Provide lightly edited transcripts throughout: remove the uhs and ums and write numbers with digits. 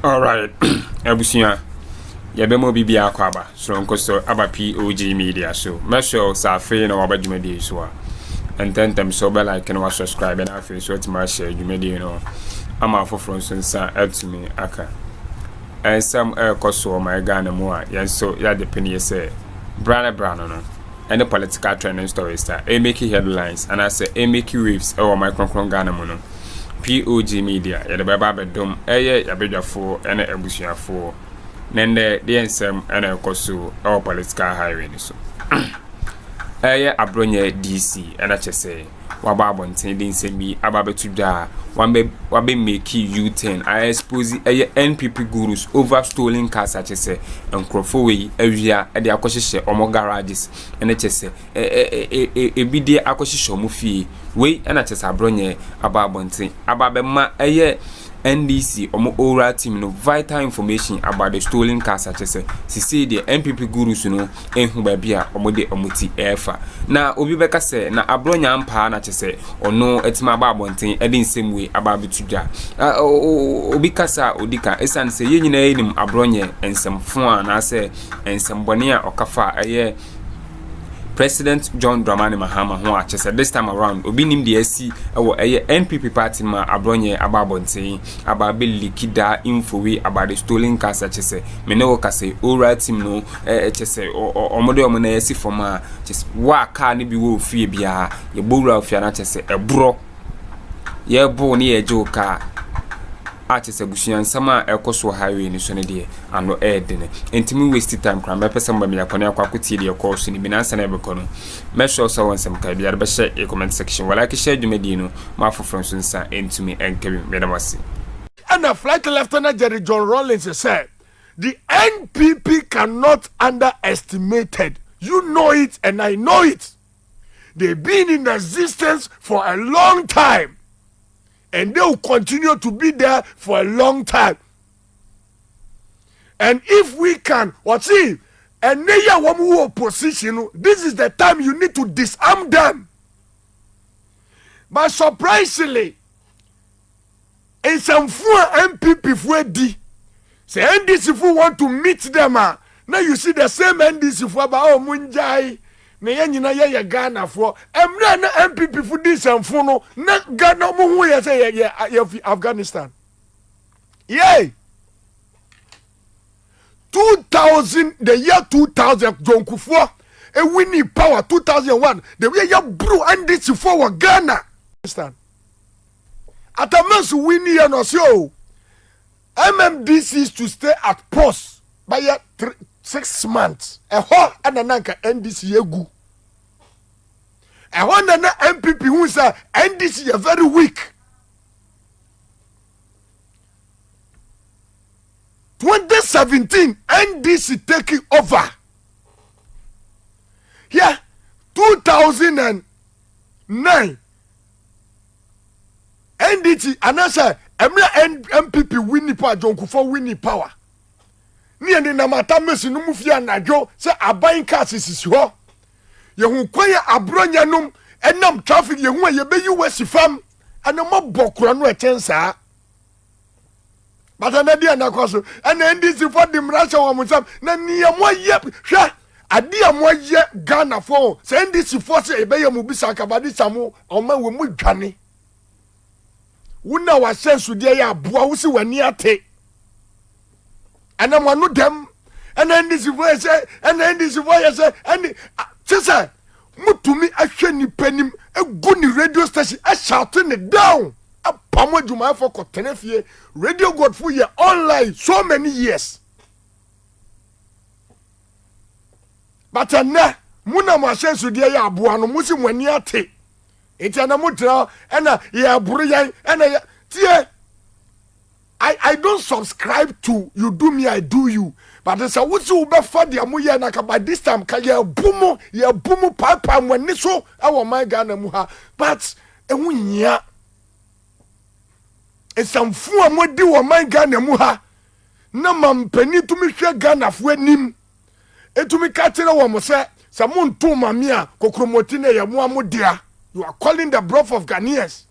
All right. Abusia. Ya be mo bibia akwaba. So nko so aba POG Media so. Mesho sa fe na wabadwumadi so a. Ententem so be like and subscribe and afi so to my share dwumadi no. Ama foforo so nsa atumi aka. And some koso my Ghana mo a yen so ya depend ye say brana no. And the political trending stories that make headlines and I say make waves or my Ghana mo no. POG Media ya de baba bedom eye ya bedwafo ene abusuafo nende de ensem ene koso or political highway so eye Abronye DC ena chese waba abonten de nsem bi ababetu da wabe make U10 I expose eye NPP gurus over stolen cars chese enkrofo we awia e de akohyehe omo garages ene chese bi de akohyehe omo fie we ena chese Abronye ababonten ababema eye NDC omo oral team no vital information about the stolen cars chese sisi de NPP gurus no enhu ba bia omo de omuti efa na obi beka se na Abronye ampa na chese ono etima ababonten e de nsem we ababetuja obi kasa odika esan se ye nyina enim Abronye ensemfo a na se ensembone a okafa eye President John Dramani Mahama ho a chese this time around obi nim de asi ewo eye NPP party ma Abronye ababonten ababeli kida info we about the stolen cars chese me ne wo kase oral team no chese omode omo na yesi forma chese wa car ne bi wo fie bia ye bowura ofia na chese ebro ye bo ne ye joka chese busuan sama ekoso highway ni so ne de ano edene entimi waste time kran be pesa mbam yakone akwakotie de ekoso ni binansa na ebekono me show so wonsem kai bia be share e comment section wala ki share dwumadi no ma foforo so nsa entimi enkebi medamasi. And the flight lieutenant Jerry John Rawlings said the NPP cannot underestimated. You know it and I know it. They've been in existence for a long time. And they will continue to be there for a long time. And if we can, and they are one opposition, this is the time you need to disarm them. But surprisingly, in some MPP for D, say NDC for want to meet them. Now you see the same NDC for about Munjai. Na yanyina ye Ghana for emra na MPP for this and for no na Ghana mo hu ye say ye Afghanistan. Yay 2000 the year 2000 John Akuffo e winning power 2001 the way ya bro and this for Ghana Afghanistan atamansu winning ya no so MMDC is to stay at post by 6 months. A whole ananka NDC egu. A whole na MPP who say NDC are very weak. 2017 NDC taking over. Yeah, 2009 NDC anasa MPP winning power John Akuffo winning power. Ni ene na mata mesi no mufia anadwo se aban cars sisi ho ye hu kwaya Abronye num enam traffic ye hu ye be US fam ana mabokura no etensa bata na dia na kwaso ana NDC for the mrasha wa musam na niamo ye hwa ade amo ye Ghana for se NDC for se ebe ye mu bisa kabadi samu oma we mu dwane wona wa sensu dia ya aboa wo si wani ate. And I'm one of them, and then this voice, and then this voice, and Chesa, Mutumi, a shiny penny, a good radio station, a shouting it down. A power to my for Cotenefie, radio got for you online so many years. But na Muna Mashen to dear Abuano Musim when you take it's an amutra, and a Yabrian, and a tear. I don't subscribe to you do me I do you but there's a what you be for the amuya naka by this time ka ya bumu papa when so our my Ghana muha but ewunya some fu amodi wo my Ghana muha na mampani to me hwe Ghana fu anim etumi ka kire wo mo se samuntu mame a kokromoti na ya mu amodia you are calling the bluff of Ghanaians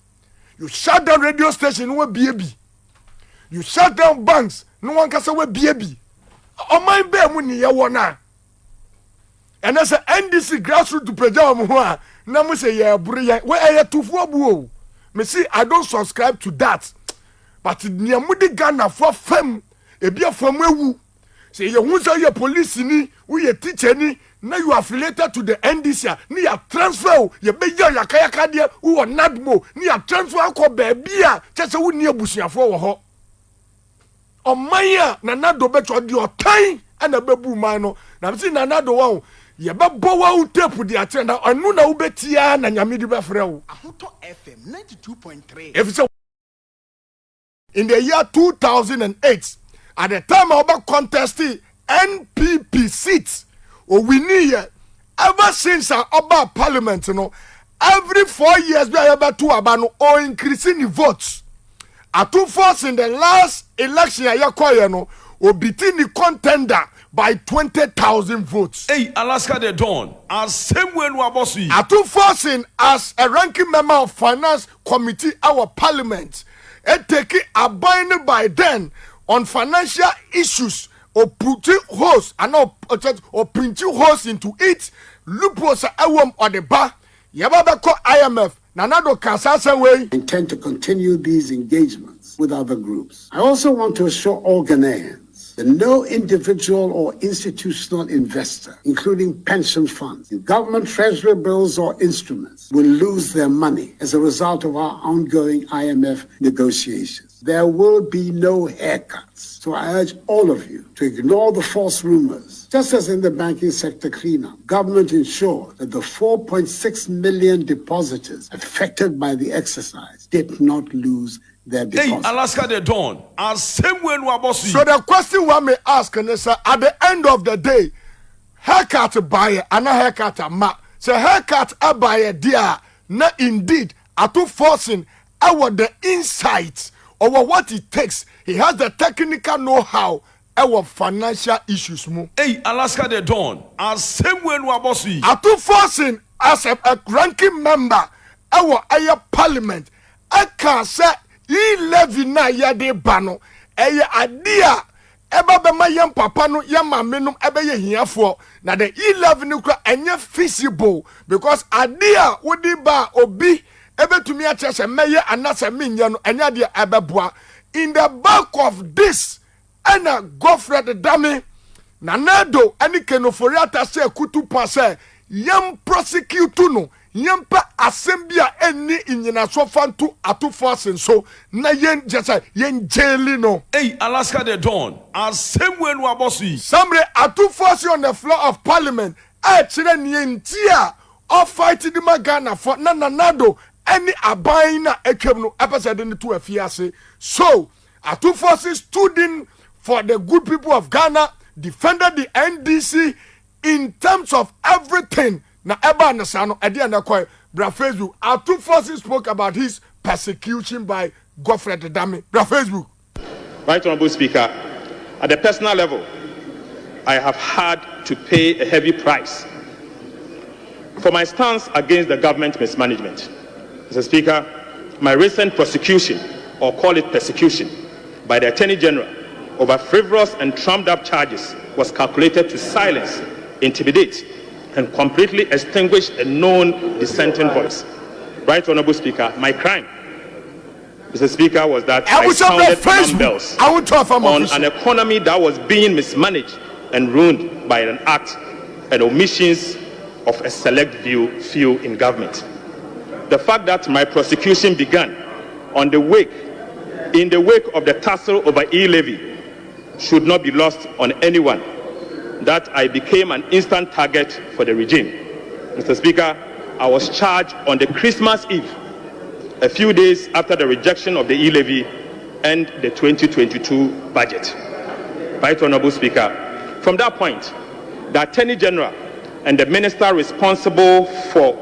you shut down radio station we be You shut down banks. No one can say we baby. On my bear money ya wana. And as a NDC grassroots to preja mo na mo say ya buri we e to fo bu. Me see I don't subscribe to that. But near mudi Ghana for fam e bia fam ewu. Say you hu say you police ni, we you teacher ni, now you affiliated to the NDC, ni ya transfer, you be ya kaya kadia, who are nadmo, ni ya transfer ko baby a, just say we ni abusuafo wo ho. O maya na nado beto di otan ana bebu man no. Na me say na nado wa ye be bo wa tape di atenda, anu na wo betia na nyame di be frɛ wo. Ahoto FM 92.3. If so in the year 2008, at the time of our contesting NPP seats, or we need ever since our about parliament, you know, every 4 years we are about to about or increasing the votes. At 2 force in the last election, you know, or beating the contender by 20,000 votes. Hey, Alaska the Dawn, as same way we are bossy. At 2 forcing as a ranking member of finance committee, our parliament, and take it abided by then on financial issues or putting holes and or printing holes into it, loopholes or the bar. Yababa call IMF. Nanado Kasasa way. Intend to continue these engagements with other groups. I also want to assure all Ghanaians that no individual or institutional investor, including pension funds, government treasury bills or instruments, will lose their money as a result of our ongoing IMF negotiations. There will be no haircuts. So I urge all of you to ignore the false rumors. Just as in the banking sector cleanup, government ensured that the 4.6 million depositors affected by the exercise did not lose their deposits. Hey, Alaska the Dawn, as same way we are bossy. So the question one may ask, and at the end of the day, haircut buyer and a haircut ma. So haircut a buyer dear, na indeed, at two forcing our the insights over what it takes. He has the technical know-how our financial issues mo. Hey, Alaska the Dawn, as same way we are bossy. At two forcing as a ranking member our parliament, I can say levy na ya de bano eye adia eba be ma yam papa no yam amenum ebe ye hiafo na the 11 no kra enye feasible because adia wodi ba obi ebe tumi a chese meye anase menye no enya de ebeboa in the back of this ana Godfred Dame nanado ani kenoforiata se kutu pase yam prosecute no yempa asembia eni inyina so fantu atu forcing so na yen just yen jaili no. Hey, Alaska the Dawn, as same way we are bossy. Somebody atu forcing on the floor of parliament chire nientia of fighting the Magana for nanado any abaina etwem no episode ni to afiase. So atu forcing stood in for the good people of Ghana, defended the NDC in terms of everything. Na eba na sano edi na koi bra Facebook. Our two forces spoke about his persecution by Godfred Dame. Bra Facebook. Right Honorable Speaker, at the personal level, I have had to pay a heavy price for my stance against the government mismanagement. Mr. Speaker, my recent prosecution, or call it persecution, by the Attorney General over frivolous and trumped up charges was calculated to silence, intimidate, and completely extinguish a known dissenting voice. Right Honorable Speaker, my crime, Mr. Speaker, was that I sounded alarm bells on an economy that was being mismanaged and ruined by an act and omissions of a select few in government. The fact that my prosecution began in the wake of the tussle over e-levy should not be lost on anyone, that I became an instant target for the regime. Mr. Speaker, I was charged on the Christmas Eve, a few days after the rejection of the e-levy and the 2022 budget. Right Honorable Speaker, from that point, the Attorney General and the Minister responsible for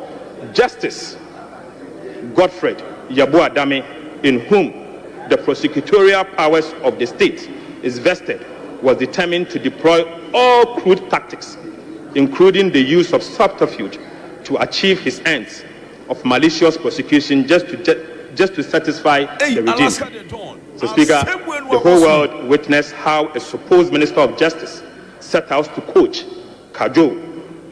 Justice, Godfred Yabua Dame, in whom the prosecutorial powers of the state is vested, was determined to deploy all crude tactics, including the use of subterfuge, to achieve his ends of malicious prosecution just to satisfy the regime. So, Speaker, the whole world witnessed how a supposed Minister of Justice set out to coach, cajole,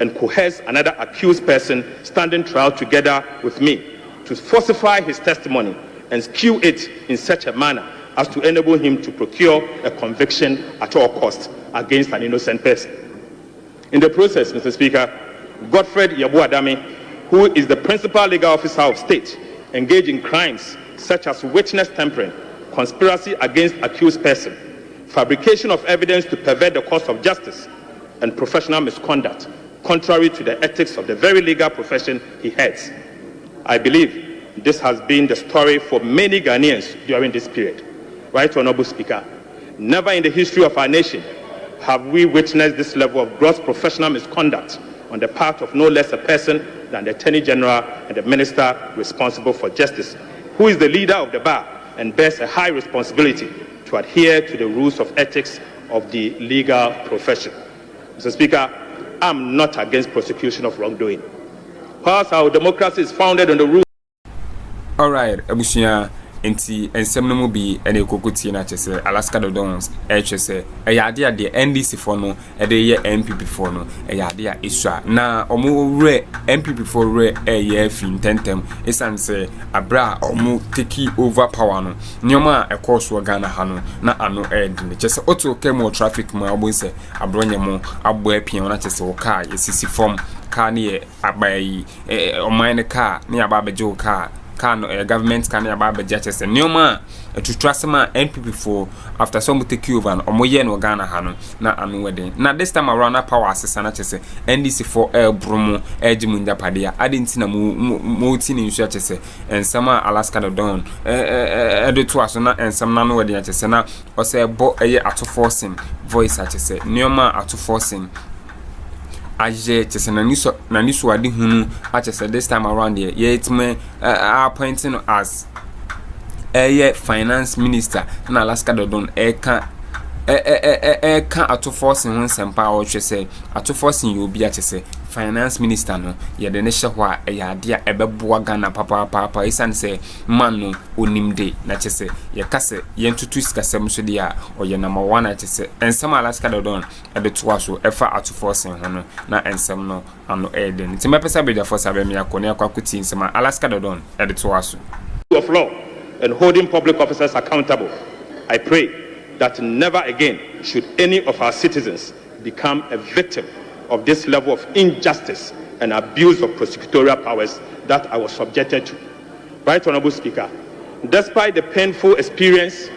and coerce another accused person standing trial together with me to falsify his testimony and skew it in such a manner as to enable him to procure a conviction at all costs against an innocent person. In the process, Mr. Speaker, Godfred Yabu-Adame, who is the principal legal officer of state, engaged in crimes such as witness tampering, conspiracy against accused person, fabrication of evidence to pervert the course of justice, and professional misconduct, contrary to the ethics of the very legal profession he heads. I believe this has been the story for many Ghanaians during this period. Right, Honorable Speaker, never in the history of our nation have we witnessed this level of gross professional misconduct on the part of no less a person than the Attorney General and the Minister responsible for justice, who is the leader of the bar and bears a high responsibility to adhere to the rules of ethics of the legal profession. Mr. Speaker, I'm not against prosecution of wrongdoing. Whilst our democracy is founded on the rules. All right, Abusia. Enti ensem no mu bi ene kokotie na chese Alaska Dodons chese eyade ade NDC for no ede ye MPP for no eyade a isua na omo re MPP for re eye fin tentem esanse abra omo take over power no nyoma ekoso Ghana ha no na ano ed chese oto kemo traffic mu abonse Abronye mu abo apia na chese wo car yesisi form car ne abayi omine car ne ababejo car government can about the judges and Newma to trust my MPP for after some take over and Omoyen or Ghana Hano, not an wedding. Now this time around our power assassination NDC for Bromo, Edmunda Padia, I didn't see a mountain in churches and some Alaska Dawn, Addo to us and some non wedding at Sena or say a year out of forcing voice at say Newma out of forcing. Aje chese na niso adi hunu achese this time around here yet me appointing as finance minister na Alaska Dodon ka atoforcing hun sempa o chese atoforcing you bi achese finance minister no ye de ne hwa ade a ebeboa Ghana papa isan se man no onimde na chese ye kase ye ntutu sikasem so dia o ye number 1 achese ensem Alaska Dodon ebe toa so efa atoforcing hono na ensem no ano eden ti mepesa beja for sabe me akone akwakuti ensem Alaska Dodon ebe toa so of law and holding public officers accountable. I pray that never again should any of our citizens become a victim of this level of injustice and abuse of prosecutorial powers that I was subjected to. Right, Honorable Speaker, despite the painful experience,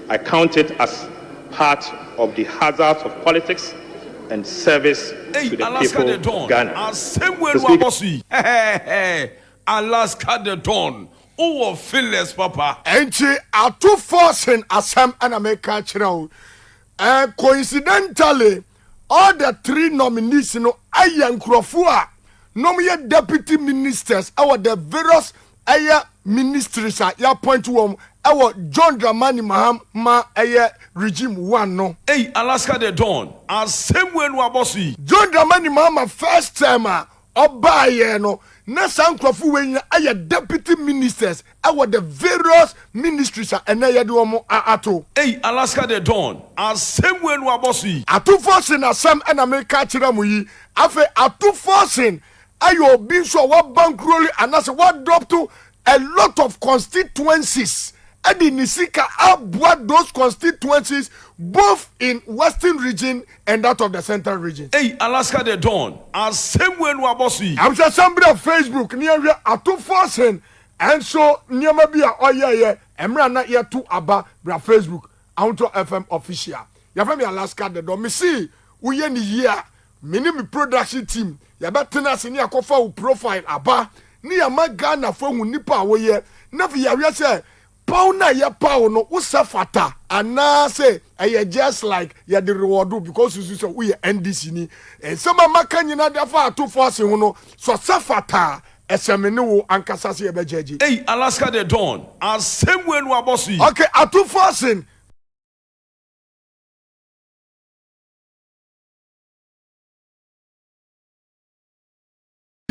I count it as part of the hazards of politics and service to the people of Ghana. Alaska the Dawn. Oh, fearless, Papa. Enti atu forcing Assam and America channel. Coincidentally, all the 3 nominees, y&Xp0sě, nominate deputy ministers, our the various ministries are ya point one, our John Dramani Mahama regime 1 no. Hey, Alaska the Dawn. St0lěn. John Dramani Mahama first time oba no. Na Akuffo when aye deputy ministers our the various ministries and na yede omo ato. Hey, Alaska the Dawn. St0lěn. Atu forcing Assam and America chira mu yi. Afa atu forcing ayo bi so wa bankroll and as what drop to a lot of constituencies. Edi nisika abwa those constituencies both in western region and that of the central region. Hey, Alaska the Dawn. St0lěn. I'm sure somebody on Facebook near atu forcing and so near maybe emra na here to aba bra Facebook Auto FM official. Ya from Alaska the Dawn. Me see we ye ni year me production team ya betena se ni Akuffo profile aba ni ya magana fo hu nipa wo ye na fi ya say Pauna ya pau no usafata and say just like ya the reward because you say we NDC ni and some makanyi na dafa atu force no so safata esemene wo ankasa se ebejeje. Hey, Alaska the Dawn. St0lěn. Okay, atu forcing.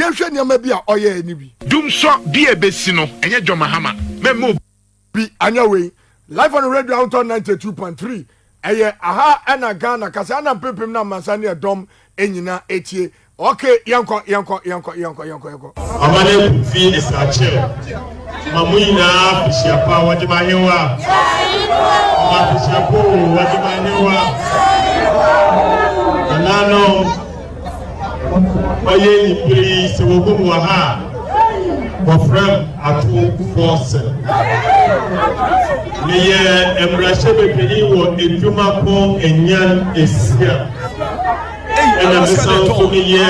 Yehwe nyama bia oye ni bi. Dum so bia besi no enye John Mahama. Memo bi anyawe live on the radio out on 92.3 aha ana Ghana kasa ana pepem na masani edom enyina etie okay yanko amane fi isache mamuyina bishapa wajimahewa mabishapo wajimahewa nano oye ibiri sewogun wa ha wafram Akuffo niye emrashe bepeyi wo edwuma ko enyan esia ena misan to niye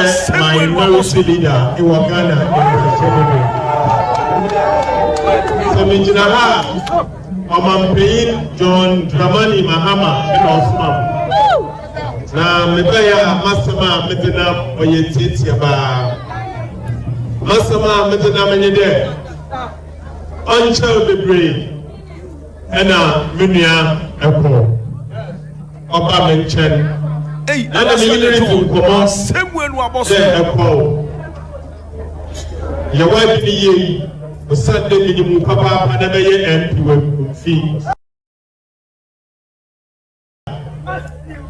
minority leader in Ghana emrashe bepeyi semijina ha omampeyin John Dramani Mahama ena Osman na mebaya masama medina oyetiti ba masama medina menyede onchel bebre ena menua eko oba menchen ana minire tu komo semwenu abosu eko yawa bi ye osande ni mu papa na beye MP we fi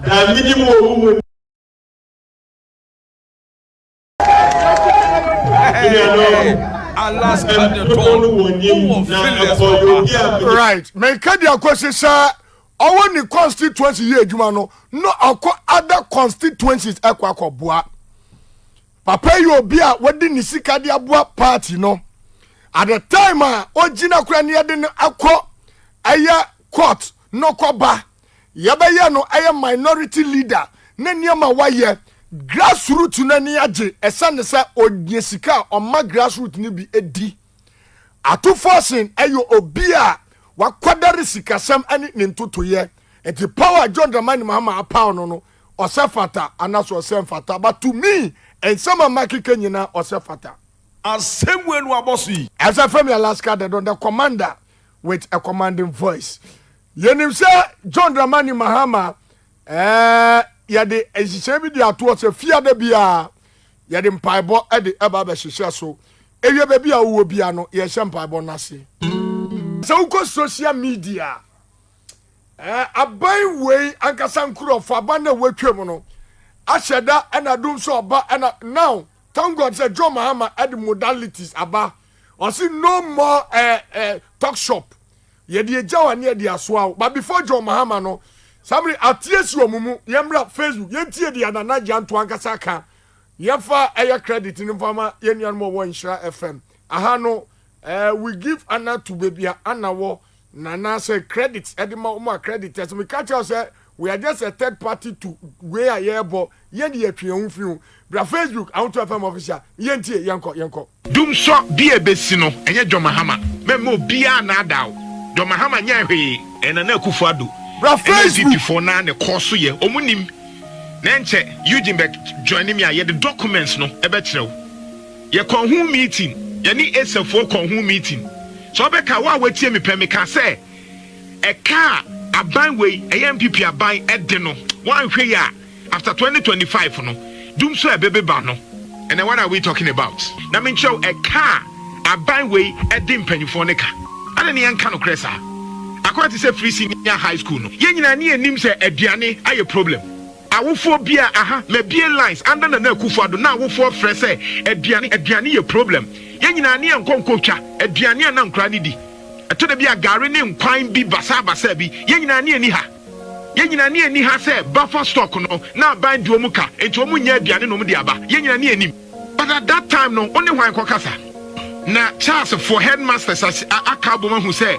da minimum owu right me kadi akwese sa owo ni constituency ye adwuma no akọ other constituencies akwa papa yi obi a wodi ni sika de aboa party no at the time a ogina kura ne de akọ aya court no koba yabeye no aya minority leader ne niam waye grassroots na ni age esane se onyesika oma grassroots ni bi edi Akuffo ayo obi a wakwadare sikasam ani ne ntotoye enti power John Dramani Mahama apaw no osefata anaso osefata but to me and some of my nyina osefata asemwenu abosu as I from Alaska the commander with a commanding voice yenim se John Dramani Mahama yade ezise bi dia to se fia da bia yade mpaibo e de eba be hyehyɛ so ewie ba bia wo bia no ye hye mpaibo na se se uko social media abai wei ankasa nkurofo aba na watwam no ahyeda na dum so oba na now thank God say John Mahama add modalities aba or see no more talk shop yede ejawa ne yede asoa but before John Mahama no somebody atiesi omumu yemra Facebook yentie de anana janto ankasa ka yefa aya credit ni fama yenuan mo y&Xp0sě FM aha no we give ana to baby anawo nana say credits edema mo credit as we catch us we are just a third party to we are yebo yende yetwe fi bra Facebook out FM official yentie yanko dum so bia besi no enye John Mahama memo bia na daw John Mahama nya hwe enana Akuffo ado bra Facebook for na ne course ye omunim na nche Eugene Beck join me ye the documents no ebe kirew ye kon hu meeting ye ni esefo kon hu meeting so be ka wa watie me pɛ me ka sɛ ɛka aban wei MPP aban ɛde no wan hwe ya after 2025 no dum so ebebe ba no and then what are we talking about na me nkyɛw ɛka aban wei ɛde mpanyifo ne ka ana ne yanka no kresa akwa te sɛ free senior high school no ye nyina ne anim sɛ aduane aye problem awofo bia aha me bia lines under na Akuffo ado na awofo frɛ sɛ aduane ye problem ye nyina ne nkonkotwa aduane na nkra ne di eto de bia gare ne nkwan bi basa bi ye nyina ne ani ha sɛ buffer stock no na ban di omu ka enti omu nya aduane no mu di aba ye nyina ne anim but at that time no only hwan kokasa na Charles for headmasters akaboma hu sɛ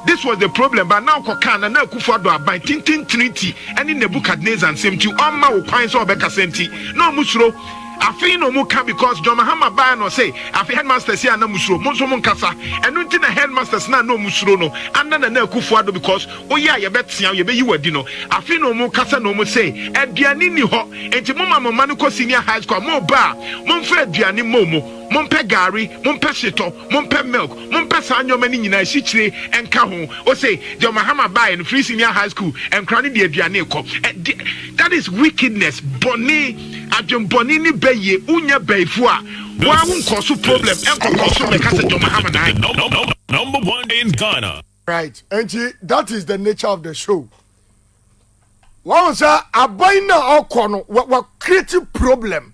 this was the problem but now kokana na Akuffo ado aban tintin trinity any Nebuchadnezzar nsɛmti ɔma wo kwan sɛ ɔbɛka sɛmti na omusuro afi no mu ka because John Mahama ba no say afi headmasters here na musuro mo so mo nkasa enu nti na headmasters na no musuro no anda na Akuffo ado because oya ye betia ye beyi wadi no afi no mu kasa no mu say aduane ni ho enti mo mama no ko senior high school mo ba mo mfa aduane mo Mompe gari, mompe shito, mompe milk, mompe sanyo mani nyina shichire enka ho. O say John Mahama buy in free senior high school and cranny the aduane ko. That is wickedness. Boni adwon boni ni beye unya beyfo a wa won cause problem enko cause me ka say John Mahama na. Number one in Ghana. Right. And that is the nature of the show. One say Abronye na okono what creative problem.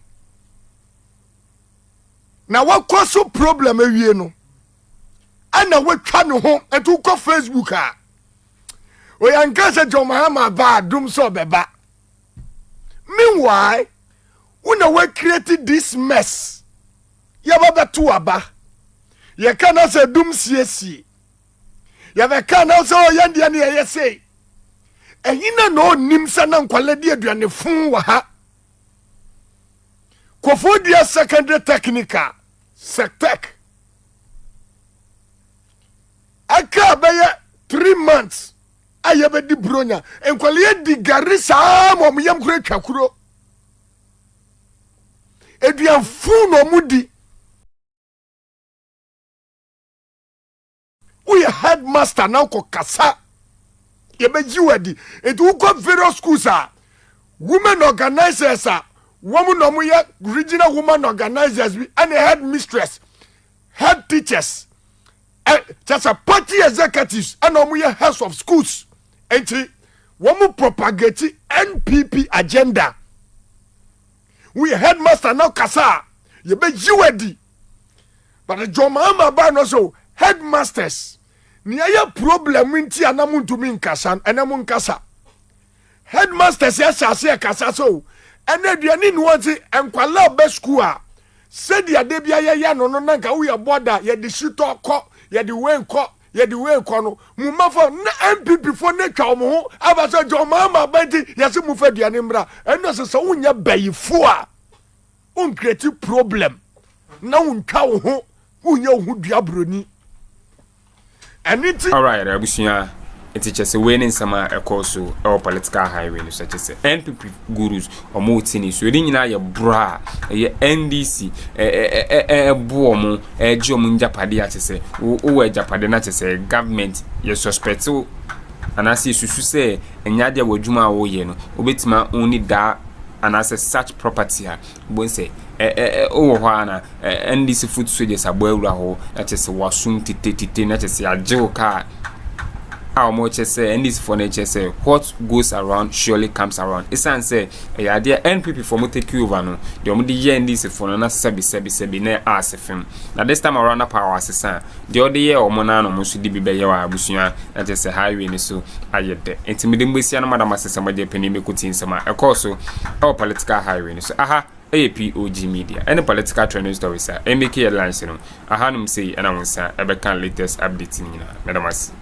Now what cause problem ewie no? Ana we twa no ho etu ko Facebook a. y&Xp0sě Mahama ba dum so beba. Meanwhile, una we created this mess. Ya baba tu aba. Ya kana se dum sie. Ya be kana so yande ne ye say. Ehina no nimsa na nkwale de aduane fun wa ha. Kofo dia secondary technical, sectech. Aka be 3 months. Ayebe di bronya enkwale di garisa mom yam kure twakuro eduan fu no mudi we headmaster now ko kasa yebe jiwadi edu ko various schools women organizers women no mo ya regional women organizers and headmistress head teachers just a party executives and heads of schools. And woman propagate NPP agenda. We headmaster now kasa. You be jiwedi. But the Mahama ba no so headmasters. Ni aya problem winti anamuntu min kasa anamun kasa. Headmasters ya sase kasa so. Ene duani nuanti enkwala be school a. Said ya debia ya no nanka we border ya de shito ko ya de wen ko ye di we ko no mu mafo na MPP fo na twa mo ho abasa Mahama banti yase mu fa duane mra eno se so wonya bayifo a on create problem na untwa wo ho wonya wo dua broni aniti. All right, abusia it's just a winning sama ekoso or political highway so just NPP gurus or motini so din na ye bra ye NDC bo mo jom njapade atese wo japade na tese government ye suspect o anase susu se enyade wadwuma wo ye no obetima only da anase such property ha bo se o ho ana NDC foot soldiers abawura ho na tese wasum titete na tese ageo ka how much say and this for nature say what goes around surely comes around. It's say yeah there NPP for mo take you over no the omo dey and this for na sebi na asefem na this time around na power asesa the other year omo na no mo so di bi be yawa abusua na just say highway ni so ayede intimide mbesia na madam asesa ma dey pani me kutin sama e course so our political highway ni so aha POG Media any political trending stories make headlines no aha num say and I won say e be kan latest update ni na madam as